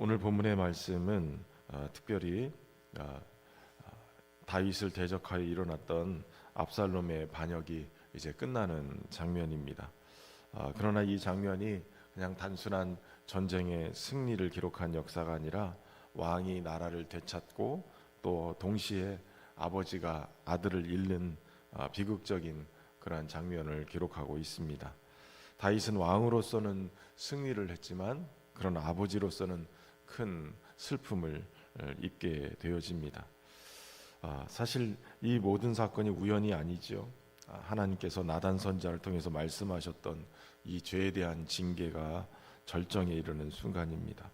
오늘 본문의 말씀은 특별히 다윗을 대적하여 일어났던 압살롬의 반역이 이제 끝나는 장면입니다. 그러나 이 장면이 그냥 단순한 전쟁의 승리를 기록한 역사가 아니라 왕이 나라를 되찾고 또 동시에 아버지가 아들을 잃는 비극적인 그러한 장면을 기록하고 있습니다. 다윗은 왕으로서는 승리를 했지만 그러나 아버지로서는 큰 슬픔을 입게 되어집니다. 사실 이 모든 사건이 우연이 아니죠. 하나님께서 나단 선지자를 통해서 말씀하셨던 이 죄에 대한 징계가 절정에 이르는 순간입니다.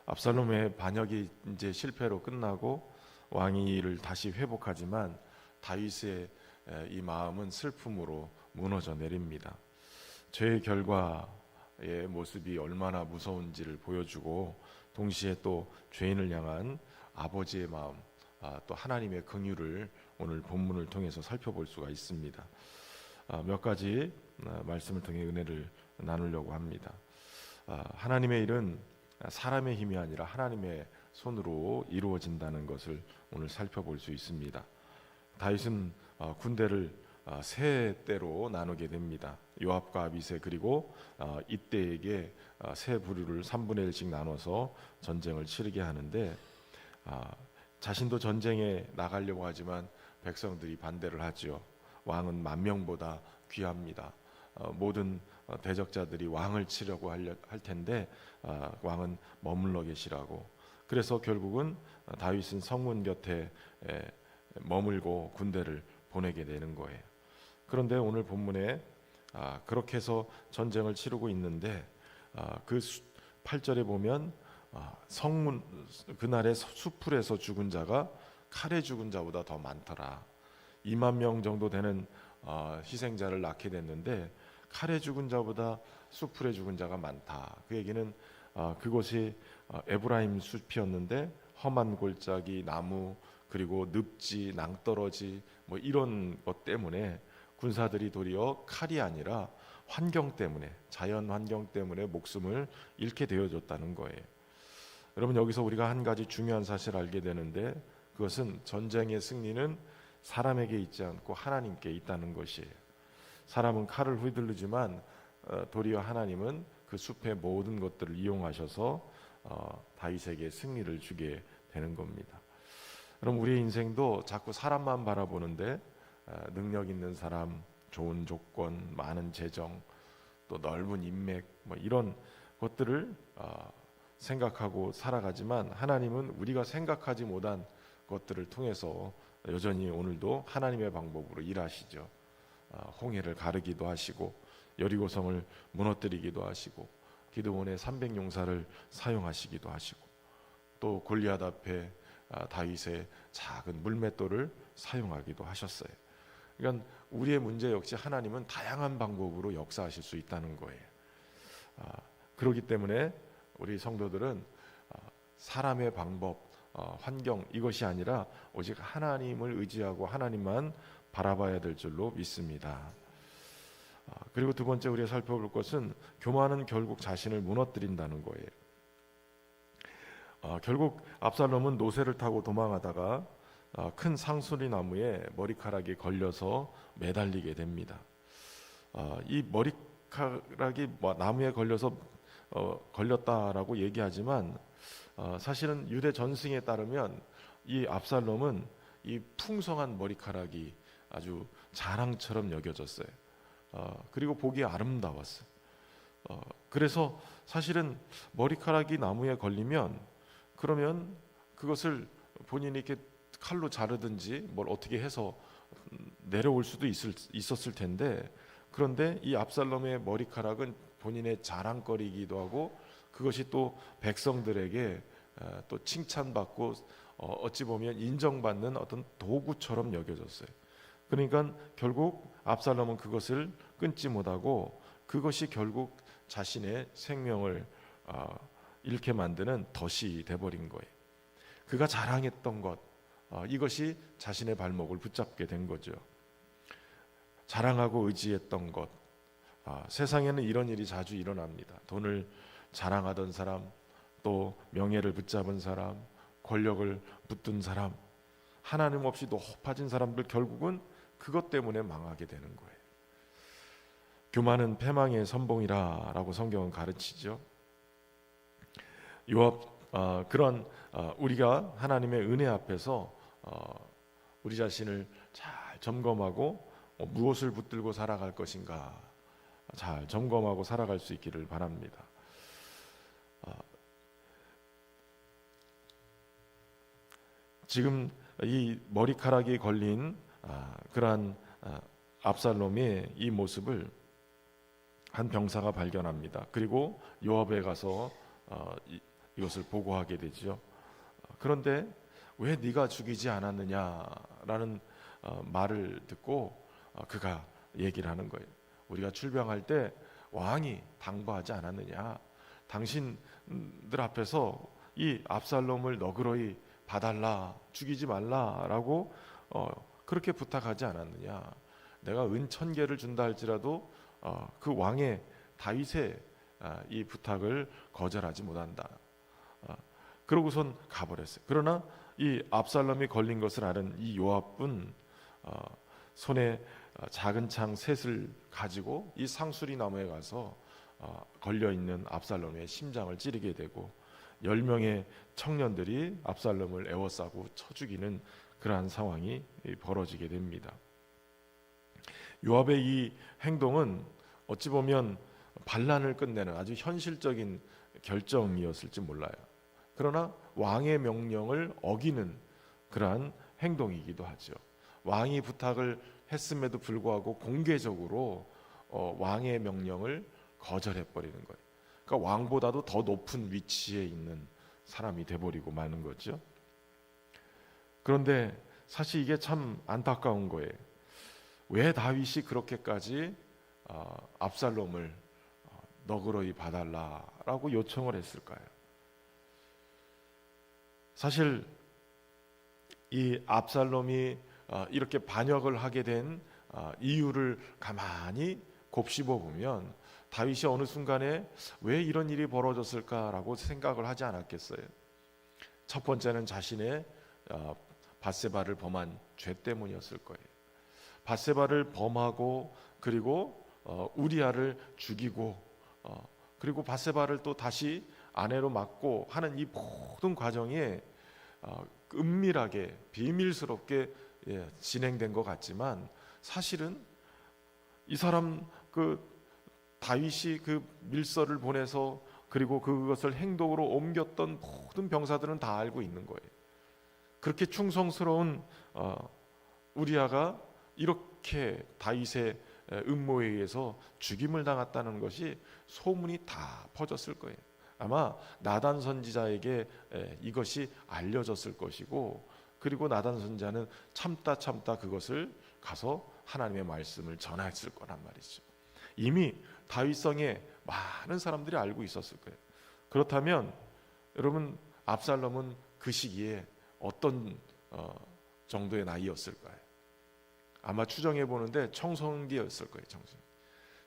압살롬의 반역이 이제 실패로 끝나고 왕이 이를 다시 회복하지만 다윗의 이 마음은 슬픔으로 무너져 내립니다. 죄의 결과의 모습이 얼마나 무서운지를 보여주고 동시에 또 죄인을 향한 아버지의 마음, 또 하나님의 긍휼을 오늘 본문을 통해서 살펴볼 수가 있습니다. 몇 가지 말씀을 통해 은혜를 나누려고 합니다. 하나님의 일은 사람의 힘이 아니라 하나님의 손으로 이루어진다는 것을 오늘 살펴볼 수 있습니다. 다윗은 군대를 세 때로 나누게 됩니다. 요압과 아비새 그리고 이때에게 세 부류를 3분의 1씩 나눠서 전쟁을 치르게 하는데 자신도 전쟁에 나가려고 하지만 백성들이 반대를 하죠. 왕은 10,000명보다 귀합니다. 모든 대적자들이 왕을 치려고 할 텐데 왕은 머물러 계시라고. 그래서 결국은 다윗은 성문 곁에 머물고 군대를 보내게 되는 거예요. 그런데 오늘 본문에 그렇게 해서 전쟁을 치르고 있는데 그 8절에 보면 성문 그날의 수풀에서 죽은 자가 칼에 죽은 자보다 더 많더라. 20,000명 정도 되는 희생자를 낳게 됐는데 칼에 죽은 자보다 수풀에 죽은 자가 많다. 그 얘기는 그곳이 에브라임 숲이었는데 험한 골짜기, 나무 그리고 늪지, 낭떠러지 뭐 이런 것 때문에 군사들이 도리어 칼이 아니라 환경 때문에, 자연 환경 때문에 목숨을 잃게 되어졌다는 거예요. 여러분, 여기서 우리가 한 가지 중요한 사실을 알게 되는데 그것은 전쟁의 승리는 사람에게 있지 않고 하나님께 있다는 것이에요. 사람은 칼을 휘두르지만 도리어 하나님은 그 숲의 모든 것들을 이용하셔서 다윗에게 승리를 주게 되는 겁니다. 그럼 우리의 인생도 자꾸 사람만 바라보는데 능력 있는 사람, 좋은 조건, 많은 재정, 또 넓은 인맥 뭐 이런 것들을 생각하고 살아가지만 하나님은 우리가 생각하지 못한 것들을 통해서 여전히 오늘도 하나님의 방법으로 일하시죠. 홍해를 가르기도 하시고 여리고성을 무너뜨리기도 하시고 기드온의 300용사를 사용하시기도 하시고 또 골리앗 앞에 다윗의 작은 물맷돌을 사용하기도 하셨어요. 그러니까 우리의 문제 역시 하나님은 다양한 방법으로 역사하실 수 있다는 거예요. 그렇기 때문에 우리 성도들은 사람의 방법, 환경 이것이 아니라 오직 하나님을 의지하고 하나님만 바라봐야 될 줄로 믿습니다. 그리고 두 번째 우리가 살펴볼 것은 교만은 결국 자신을 무너뜨린다는 거예요. 결국 압살롬은 노새를 타고 도망하다가 큰 상수리 나무에 머리카락이 걸려서 매달리게 됩니다. 이 머리카락이 나무에 걸려서 걸렸다라고 얘기하지만 사실은 유대 전승에 따르면 이 압살롬은 이 풍성한 머리카락이 아주 자랑처럼 여겨졌어요. 그리고 보기에 아름다웠어요. 그래서 사실은 머리카락이 나무에 걸리면 그러면 그것을 본인이 이렇게 칼로 자르든지 뭘 어떻게 해서 내려올 수도 있었을 텐데 그런데 이 압살롬의 머리카락은 본인의 자랑거리이기도 하고 그것이 또 백성들에게 또 칭찬받고 어찌 보면 인정받는 어떤 도구처럼 여겨졌어요. 그러니까 결국 압살롬은 그것을 끊지 못하고 그것이 결국 자신의 생명을 잃게 만드는 덫이 돼버린 거예요. 그가 자랑했던 것 이것이 자신의 발목을 붙잡게 된 거죠. 자랑하고 의지했던 것 세상에는 이런 일이 자주 일어납니다. 돈을 자랑하던 사람 또 명예를 붙잡은 사람, 권력을 붙든 사람, 하나님 없이 높아진 사람들 결국은 그것 때문에 망하게 되는 거예요. 교만은 패망의 선봉이라고 성경은 가르치죠. 그런 우리가 하나님의 은혜 앞에서 우리 자신을 잘 점검하고 무엇을 붙들고 살아갈 것인가 잘 점검하고 살아갈 수 있기를 바랍니다. 지금 이 머리카락이 걸린 그러한 압살롬의 이 모습을 한 병사가 발견합니다. 그리고 요압에 가서 이것을 보고하게 되죠. 그런데 왜 네가 죽이지 않았느냐라는 말을 듣고 그가 얘기를 하는 거예요. 우리가 출병할 때 왕이 당부하지 않았느냐, 당신들 앞에서 이 압살롬을 너그러이 봐달라, 죽이지 말라라고 그렇게 부탁하지 않았느냐. 내가 은 1000개를 준다 할지라도 그 왕의 다윗의 이 부탁을 거절하지 못한다. 그러고선 가버렸어요. 그러나 이 압살롬이 걸린 것을 아는 이 요압은 손에 작은 창 셋을 가지고 이 상수리 나무에 가서 걸려있는 압살롬의 심장을 찌르게 되고 10명의 청년들이 압살롬을 에워싸고 쳐 죽이는 그러한 상황이 벌어지게 됩니다. 요압의 이 행동은 어찌 보면 반란을 끝내는 아주 현실적인 결정이었을지 몰라요. 그러나 왕의 명령을 어기는 그러한 행동이기도 하죠. 왕이 부탁을 했음에도 불구하고 공개적으로 왕의 명령을 거절해버리는 거예요. 그러니까 왕보다도 더 높은 위치에 있는 사람이 돼버리고 마는 거죠. 그런데 사실 이게 참 안타까운 거예요. 왜 다윗이 그렇게까지 압살롬을 너그러이 봐달라라고 요청을 했을까요? 사실 이 압살롬이 이렇게 반역을 하게 된 이유를 가만히 곱씹어 보면 다윗이 어느 순간에 왜 이런 일이 벌어졌을까라고 생각을 하지 않았겠어요? 첫 번째는 자신의 밧세바를 범한 죄 때문이었을 거예요. 밧세바를 범하고 그리고 우리아를 죽이고 그리고 밧세바를 또 다시 아내로 맡고 하는 이 모든 과정에 은밀하게 비밀스럽게 진행된 것 같지만 사실은 이 사람 다윗이 그 밀서를 보내서 그리고 그것을 행동으로 옮겼던 모든 병사들은 다 알고 있는 거예요. 그렇게 충성스러운 우리아가 이렇게 다윗의 음모에 의해서 죽임을 당했다는 것이 소문이 다 퍼졌을 거예요. 아마 나단 선지자에게 이것이 알려졌을 것이고 그리고 나단 선지자는 참다 그것을 가서 하나님의 말씀을 전했을 거란 말이죠. 이미 다윗성에 많은 사람들이 알고 있었을 거예요. 그렇다면 여러분 압살롬은 그 시기에 어떤 정도의 나이였을까요? 아마 추정해 보는데 청소년기였을 거예요.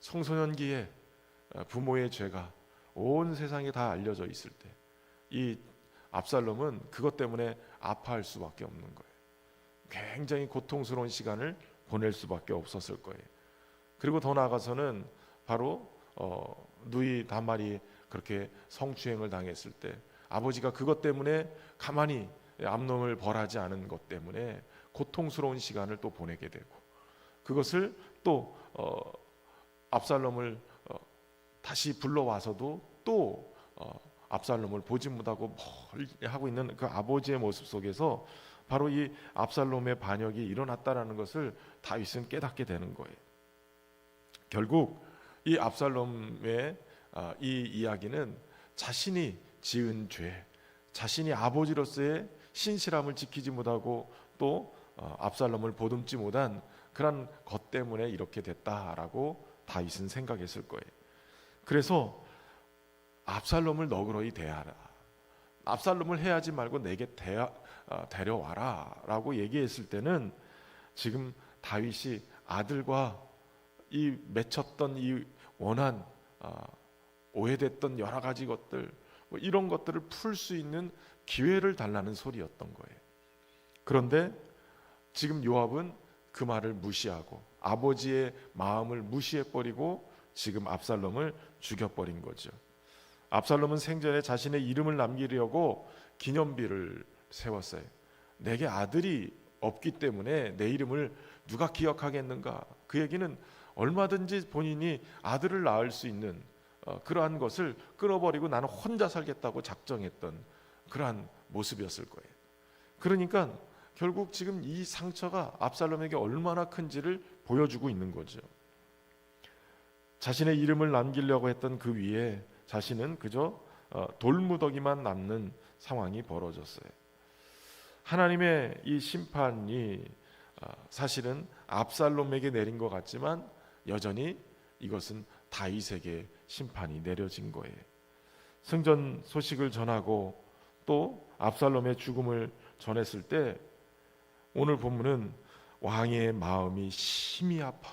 청소년기에 부모의 죄가 온 세상에 다 알려져 있을 때 이 압살롬은 그것 때문에 아파할 수밖에 없는 거예요. 굉장히 고통스러운 시간을 보낼 수밖에 없었을 거예요. 그리고 더 나아가서는 바로 누이 다말이 그렇게 성추행을 당했을 때 아버지가 그것 때문에 가만히 암놈을 벌하지 않은 것 때문에 고통스러운 시간을 또 보내게 되고 그것을 또 압살롬을 다시 불러와서도 또 압살롬을 보지 못하고 멀리 하고 있는 그 아버지의 모습 속에서 바로 이 압살롬의 반역이 일어났다라는 것을 다윗은 깨닫게 되는 거예요. 결국 이 압살롬의 이 이야기는 자신이 지은 죄, 자신이 아버지로서의 신실함을 지키지 못하고 또 압살롬을 보듬지 못한 그런 것 때문에 이렇게 됐다라고 다윗은 생각했을 거예요. 그래서 압살롬을 너그러이 대하라. 압살롬을 해하지 말고 내게 데려와라 라고 얘기했을 때는 지금 다윗이 아들과 이 맺혔던 이 원한 오해됐던 여러 가지 것들 뭐 이런 것들을 풀 수 있는 기회를 달라는 소리였던 거예요. 그런데 지금 요압은 그 말을 무시하고 아버지의 마음을 무시해버리고 지금 압살롬을 죽여버린 거죠. 압살롬은 생전에 자신의 이름을 남기려고 기념비를 세웠어요. 내게 아들이 없기 때문에 내 이름을 누가 기억하겠는가? 그 얘기는 얼마든지 본인이 아들을 낳을 수 있는 그러한 것을 끊어버리고 나는 혼자 살겠다고 작정했던 그러한 모습이었을 거예요. 그러니까 결국 지금 이 상처가 압살롬에게 얼마나 큰지를 보여주고 있는 거죠. 자신의 이름을 남기려고 했던 그 위에 자신은 그저 돌무더기만 남는 상황이 벌어졌어요. 하나님의 이 심판이 사실은 압살롬에게 내린 것 같지만 여전히 이것은 다윗에게 심판이 내려진 거예요. 승전 소식을 전하고 또 압살롬의 죽음을 전했을 때 오늘 본문은 왕의 마음이 심히 아파,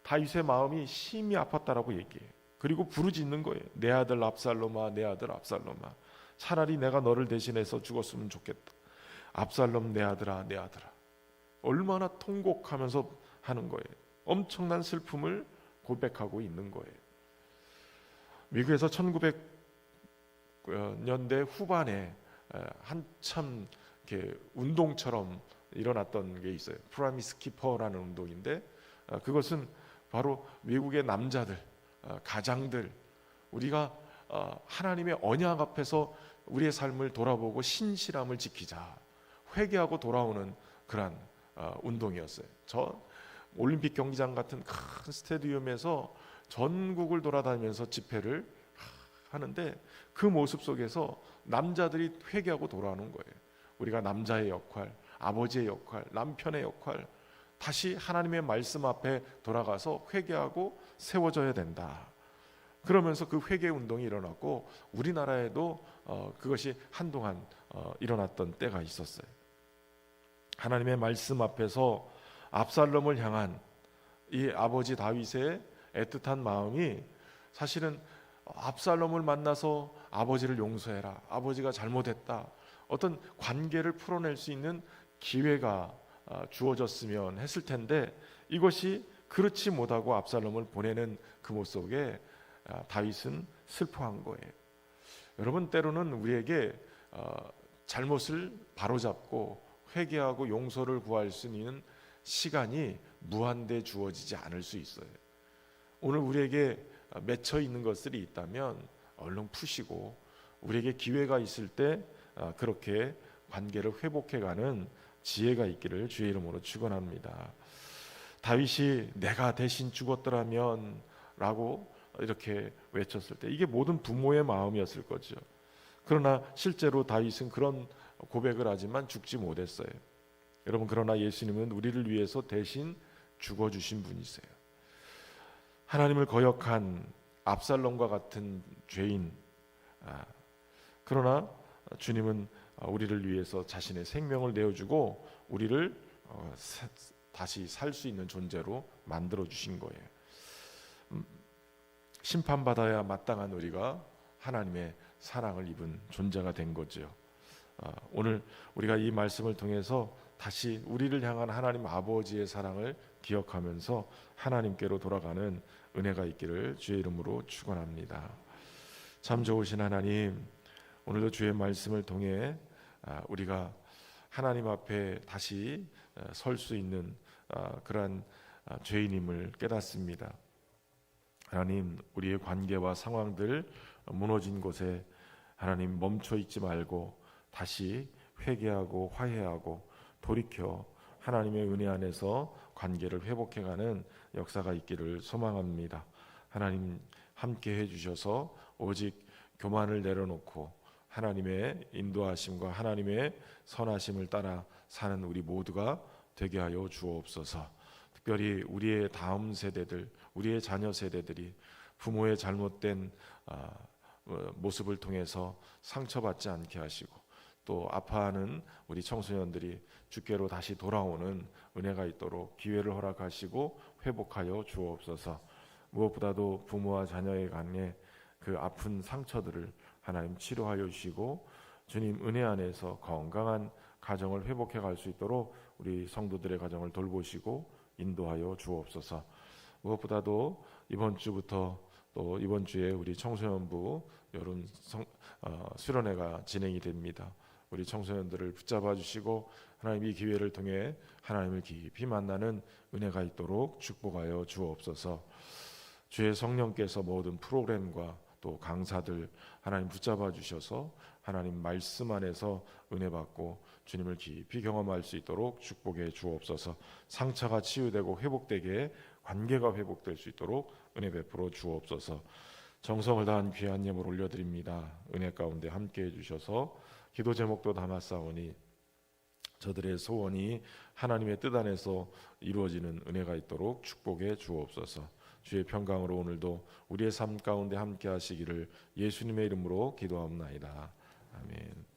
다윗의 마음이 심히 아팠다라고 얘기해요. 그리고 부르짖는 거예요. 내 아들 압살롬아, 내 아들 압살롬아, 차라리 내가 너를 대신해서 죽었으면 좋겠다. 압살롬 내 아들아, 내 아들아. 얼마나 통곡하면서 하는 거예요. 엄청난 슬픔을 고백하고 있는 거예요. 미국에서 1900년대 후반에 한참 이렇게 운동처럼 일어났던 게 있어요. 프라미스 키퍼라는 운동인데 그것은 바로 미국의 남자들, 가장들, 우리가 하나님의 언약 앞에서 우리의 삶을 돌아보고 신실함을 지키자, 회개하고 돌아오는 그런 운동이었어요. 저 올림픽 경기장 같은 큰 스테디움에서 전국을 돌아다니면서 집회를 하는데 그 모습 속에서 남자들이 회개하고 돌아오는 거예요. 우리가 남자의 역할, 아버지의 역할, 남편의 역할, 다시 하나님의 말씀 앞에 돌아가서 회개하고 세워져야 된다. 그러면서 그 회개 운동이 일어났고 우리나라에도 그것이 한동안 일어났던 때가 있었어요. 하나님의 말씀 앞에서 압살롬을 향한 이 아버지 다윗의 애틋한 마음이 사실은 압살롬을 만나서 아버지를 용서해라, 아버지가 잘못했다, 어떤 관계를 풀어낼 수 있는 기회가 주어졌으면 했을 텐데 이것이 그렇지 못하고 압살롬을 보내는 그 모습 속에 다윗은 슬퍼한 거예요. 여러분, 때로는 우리에게 잘못을 바로잡고 회개하고 용서를 구할 수 있는 시간이 무한대 주어지지 않을 수 있어요. 오늘 우리에게 맺혀 있는 것들이 있다면 얼른 푸시고 우리에게 기회가 있을 때 그렇게 관계를 회복해가는 지혜가 있기를 주의 이름으로 축원합니다. 다윗이 내가 대신 죽었더라면 라고 이렇게 외쳤을 때 이게 모든 부모의 마음이었을 거죠. 그러나 실제로 다윗은 그런 고백을 하지만 죽지 못했어요. 여러분, 그러나 예수님은 우리를 위해서 대신 죽어주신 분이세요. 하나님을 거역한 압살롬과 같은 죄인, 그러나 주님은 우리를 위해서 자신의 생명을 내어주고 우리를 다시 살 수 있는 존재로 만들어 주신 거예요. 심판받아야 마땅한 우리가 하나님의 사랑을 입은 존재가 된 거죠. 오늘 우리가 이 말씀을 통해서 다시 우리를 향한 하나님 아버지의 사랑을 기억하면서 하나님께로 돌아가는 은혜가 있기를 주의 이름으로 축원합니다. 참 좋으신 하나님, 오늘도 주의 말씀을 통해 우리가 하나님 앞에 다시 설 수 있는 그러한 죄인임을 깨닫습니다. 하나님, 우리의 관계와 상황들 무너진 곳에 하나님 멈춰 있지 말고 다시 회개하고 화해하고 돌이켜 하나님의 은혜 안에서 관계를 회복해가는 역사가 있기를 소망합니다. 하나님 함께 해주셔서 오직 교만을 내려놓고 하나님의 인도하심과 하나님의 선하심을 따라 사는 우리 모두가 되게 하여 주옵소서. 특별히 우리의 다음 세대들, 우리의 자녀 세대들이 부모의 잘못된 모습을 통해서 상처받지 않게 하시고 또 아파하는 우리 청소년들이 주께로 다시 돌아오는 은혜가 있도록 기회를 허락하시고 회복하여 주옵소서. 무엇보다도 부모와 자녀의 간에 그 아픈 상처들을 하나님 치료하여 주시고 주님 은혜 안에서 건강한 가정을 회복해 갈 수 있도록 우리 성도들의 가정을 돌보시고 인도하여 주옵소서. 무엇보다도 이번 주부터 또 이번 주에 우리 청소년부 여름 수련회가 진행이 됩니다. 우리 청소년들을 붙잡아 주시고 하나님 이 기회를 통해 하나님을 깊이 만나는 은혜가 있도록 축복하여 주옵소서. 주의 성령께서 모든 프로그램과 또 강사들 하나님 붙잡아 주셔서 하나님 말씀 안에서 은혜 받고 주님을 깊이 경험할 수 있도록 축복해 주옵소서. 상처가 치유되고 회복되게 관계가 회복될 수 있도록 은혜 베풀어 주옵소서. 정성을 다한 귀한 예물 올려드립니다. 은혜 가운데 함께해 주셔서 기도 제목도 담았사오니 저들의 소원이 하나님의 뜻 안에서 이루어지는 은혜가 있도록 축복해 주옵소서. 주의 평강으로 오늘도 우리의 삶 가운데 함께 하시기를 예수님의 이름으로 기도합나이다. 아멘.